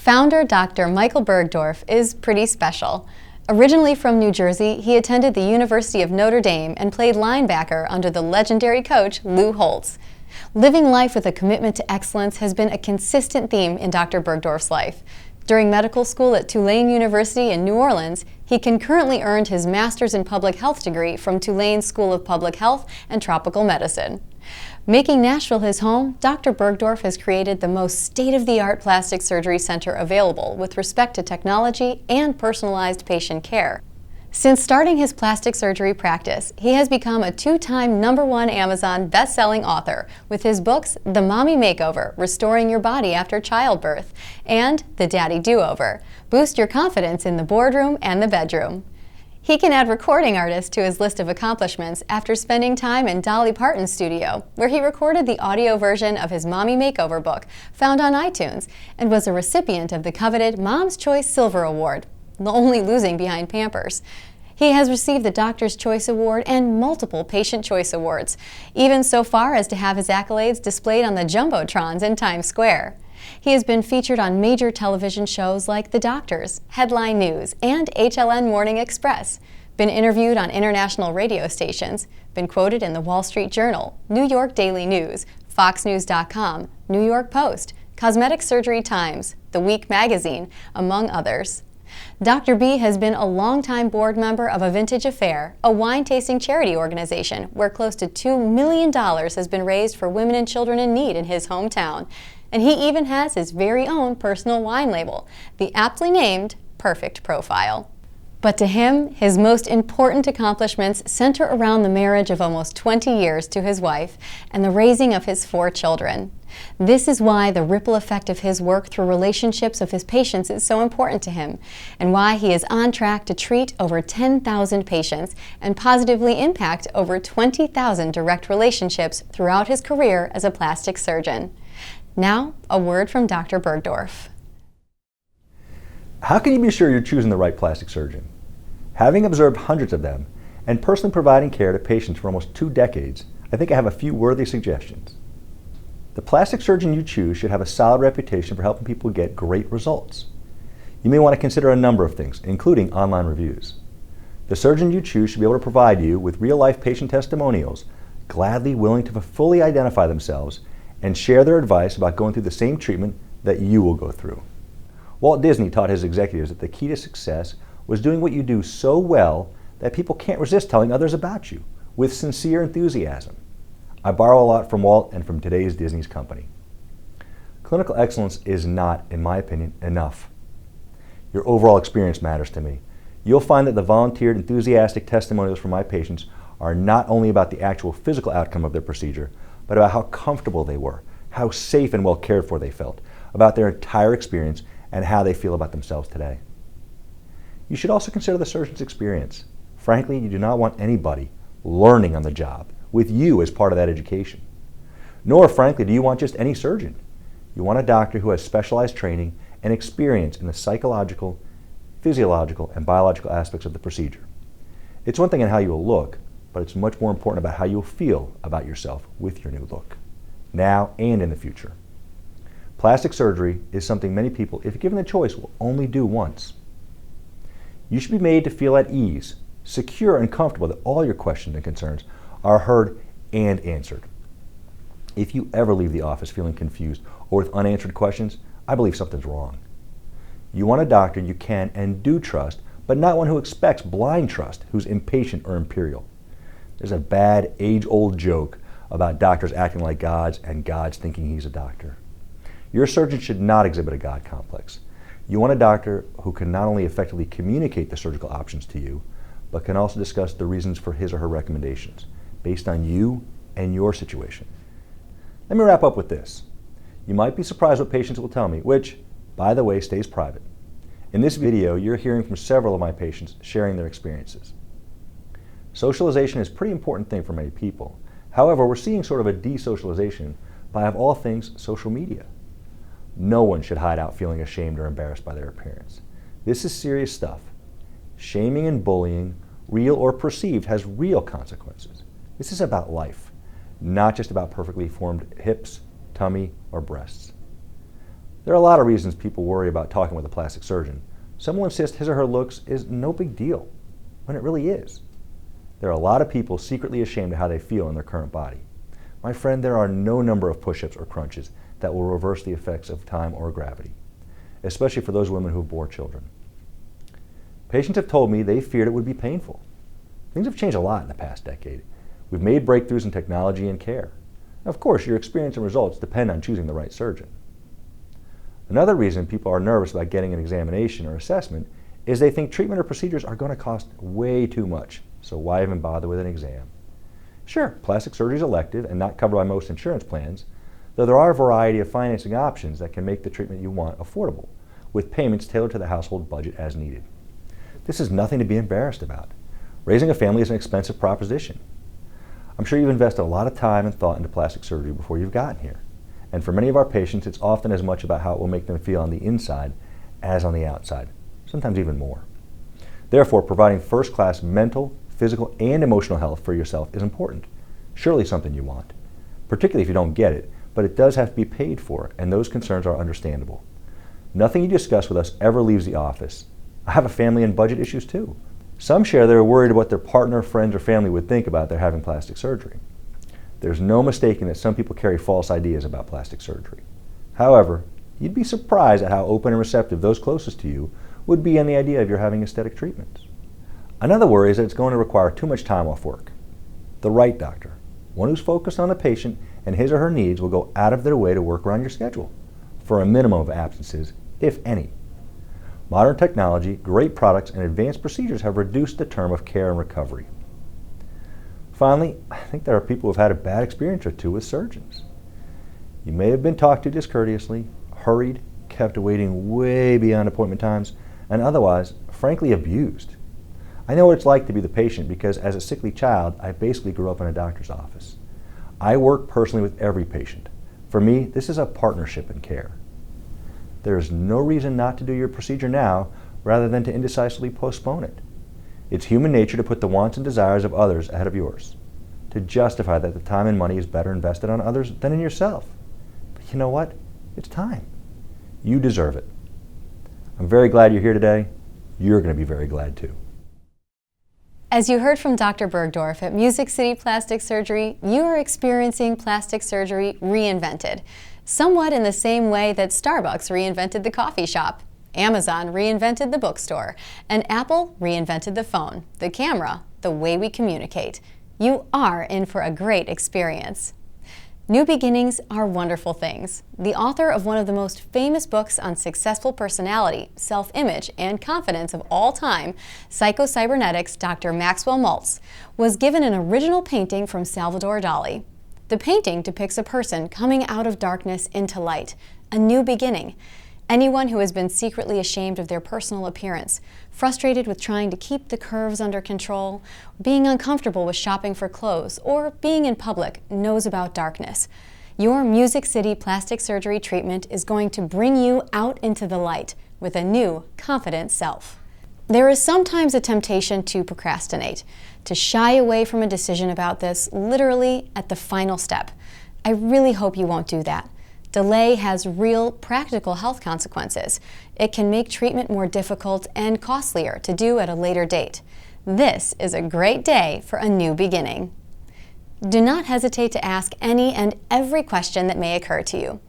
Founder Dr. Michael Burgdorf is pretty special. Originally from New Jersey, he attended the University of Notre Dame and played linebacker under the legendary coach Lou Holtz. Living life with a commitment to excellence has been a consistent theme in Dr. Burgdorf's life. During medical school at Tulane University in New Orleans, he concurrently earned his Master's in Public Health degree from Tulane School of Public Health and Tropical Medicine. Making Nashville his home, Dr. Burgdorf has created the most state-of-the-art plastic surgery center available with respect to technology and personalized patient care. Since starting his plastic surgery practice, he has become a two-time #1 Amazon best-selling author with his books The Mommy Makeover, Restoring Your Body After Childbirth, and The Daddy Do-Over, Boost Your Confidence in the Boardroom and the Bedroom. He can add recording artists to his list of accomplishments after spending time in Dolly Parton's studio, where he recorded the audio version of his Mommy Makeover book, found on iTunes, and was a recipient of the coveted Mom's Choice Silver Award, only losing behind Pampers. He has received the Doctor's Choice Award and multiple Patient Choice Awards, even so far as to have his accolades displayed on the Jumbotrons in Times Square. He has been featured on major television shows like The Doctors, Headline News, and HLN Morning Express, been interviewed on international radio stations, been quoted in the Wall Street Journal, New York Daily News, FoxNews.com, New York Post, Cosmetic Surgery Times, The Week magazine, among others. Dr. B has been a longtime board member of A Vintage Affair, a wine-tasting charity organization where close to $2 million has been raised for women and children in need in his hometown. And he even has his very own personal wine label, the aptly named Perfect Profile. But to him, his most important accomplishments center around the marriage of almost 20 years to his wife and the raising of his 4 children. This is why the ripple effect of his work through relationships of his patients is so important to him, and why he is on track to treat over 10,000 patients and positively impact over 20,000 direct relationships throughout his career as a plastic surgeon. Now, a word from Dr. Burgdorf. How can you be sure you're choosing the right plastic surgeon? Having observed hundreds of them and personally providing care to patients for almost 2 decades, I think I have a few worthy suggestions. The plastic surgeon you choose should have a solid reputation for helping people get great results. You may want to consider a number of things, including online reviews. The surgeon you choose should be able to provide you with real-life patient testimonials, gladly willing to fully identify themselves and share their advice about going through the same treatment that you will go through. Walt Disney taught his executives that the key to success was doing what you do so well that people can't resist telling others about you, with sincere enthusiasm. I borrow a lot from Walt and from today's Disney's company. Clinical excellence is not, in my opinion, enough. Your overall experience matters to me. You'll find that the volunteered, enthusiastic testimonials from my patients are not only about the actual physical outcome of their procedure, but about how comfortable they were, how safe and well cared for they felt, about their entire experience, and how they feel about themselves today. You should also consider the surgeon's experience. Frankly, you do not want anybody learning on the job with you as part of that education. Nor, frankly, do you want just any surgeon. You want a doctor who has specialized training and experience in the psychological, physiological, and biological aspects of the procedure. It's one thing in how you will look, but it's much more important about how you'll feel about yourself with your new look, now and in the future. Plastic surgery is something many people, if given the choice, will only do once. You should be made to feel at ease, secure, and comfortable that all your questions and concerns are heard and answered. If you ever leave the office feeling confused or with unanswered questions, I believe something's wrong. You want a doctor you can and do trust, but not one who expects blind trust, who's impatient or imperial. There's a bad, age-old joke about doctors acting like gods and gods thinking he's a doctor. Your surgeon should not exhibit a God complex. You want a doctor who can not only effectively communicate the surgical options to you, but can also discuss the reasons for his or her recommendations based on you and your situation. Let me wrap up with this. You might be surprised what patients will tell me, which, by the way, stays private. In this video, you're hearing from several of my patients sharing their experiences. Socialization is a pretty important thing for many people. However, we're seeing sort of a desocialization by, of all things, social media. No one should hide out feeling ashamed or embarrassed by their appearance. This is serious stuff. Shaming and bullying, real or perceived, has real consequences. This is about life, not just about perfectly formed hips, tummy, or breasts. There are a lot of reasons people worry about talking with a plastic surgeon. Some will insist his or her looks is no big deal, when it really is. There are a lot of people secretly ashamed of how they feel in their current body. My friend, there are no number of push-ups or crunches that will reverse the effects of time or gravity, especially for those women who bore children. Patients have told me they feared it would be painful. Things have changed a lot in the past decade. We've made breakthroughs in technology and care. Of course, your experience and results depend on choosing the right surgeon. Another reason people are nervous about getting an examination or assessment is they think treatment or procedures are going to cost way too much, so why even bother with an exam? Sure, plastic surgery is elective and not covered by most insurance plans, though there are a variety of financing options that can make the treatment you want affordable, with payments tailored to the household budget as needed. This is nothing to be embarrassed about. Raising a family is an expensive proposition. I'm sure you've invested a lot of time and thought into plastic surgery before you've gotten here. And for many of our patients, it's often as much about how it will make them feel on the inside as on the outside, sometimes even more. Therefore, providing first-class mental, physical, and emotional health for yourself is important. Surely something you want, particularly if you don't get it, but it does have to be paid for, and those concerns are understandable. Nothing you discuss with us ever leaves the office. I have a family and budget issues too. Some share they're worried what their partner, friends, or family would think about their having plastic surgery. There's no mistaking that some people carry false ideas about plastic surgery. However, you'd be surprised at how open and receptive those closest to you would be on the idea of your having aesthetic treatments. Another worry is that it's going to require too much time off work. The right doctor, one who's focused on the patient and his or her needs, will go out of their way to work around your schedule for a minimum of absences, if any. Modern technology, great products, and advanced procedures have reduced the term of care and recovery. Finally, I think there are people who have had a bad experience or two with surgeons. You may have been talked to discourteously, hurried, kept waiting way beyond appointment times, and otherwise, frankly, abused. I know what it's like to be the patient because as a sickly child, I basically grew up in a doctor's office. I work personally with every patient. For me, this is a partnership in care. There is no reason not to do your procedure now rather than to indecisively postpone it. It's human nature to put the wants and desires of others ahead of yours, to justify that the time and money is better invested on others than in yourself. But you know what? It's time. You deserve it. I'm very glad you're here today. You're going to be very glad too. As you heard from Dr. Burgdorf at Music City Plastic Surgery, you are experiencing plastic surgery reinvented, somewhat in the same way that Starbucks reinvented the coffee shop, Amazon reinvented the bookstore, and Apple reinvented the phone, the camera, the way we communicate. You are in for a great experience. New beginnings are wonderful things. The author of one of the most famous books on successful personality, self-image, and confidence of all time, Psycho-Cybernetics, Dr. Maxwell Maltz, was given an original painting from Salvador Dali. The painting depicts a person coming out of darkness into light, a new beginning. Anyone who has been secretly ashamed of their personal appearance, frustrated with trying to keep the curves under control, being uncomfortable with shopping for clothes, or being in public knows about darkness. Your Music City plastic surgery treatment is going to bring you out into the light with a new, confident self. There is sometimes a temptation to procrastinate, to shy away from a decision about this literally at the final step. I really hope you won't do that. Delay has real, practical health consequences. It can make treatment more difficult and costlier to do at a later date. This is a great day for a new beginning. Do not hesitate to ask any and every question that may occur to you.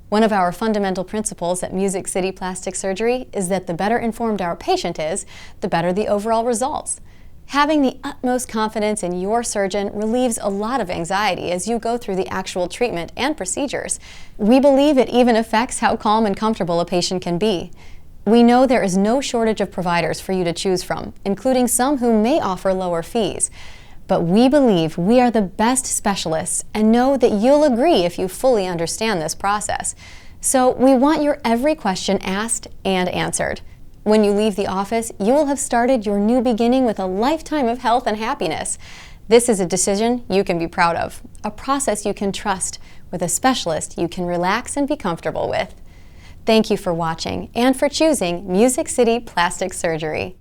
One of our fundamental principles at Music City Plastic Surgery is that the better informed our patient is, the better the overall results. Having the utmost confidence in your surgeon relieves a lot of anxiety as you go through the actual treatment and procedures. We believe it even affects how calm and comfortable a patient can be. We know there is no shortage of providers for you to choose from, including some who may offer lower fees. But we believe we are the best specialists and know that you'll agree if you fully understand this process. So we want your every question asked and answered. When you leave the office, you will have started your new beginning with a lifetime of health and happiness. This is a decision you can be proud of, a process you can trust, with a specialist you can relax and be comfortable with. Thank you for watching and for choosing Music City Plastic Surgery.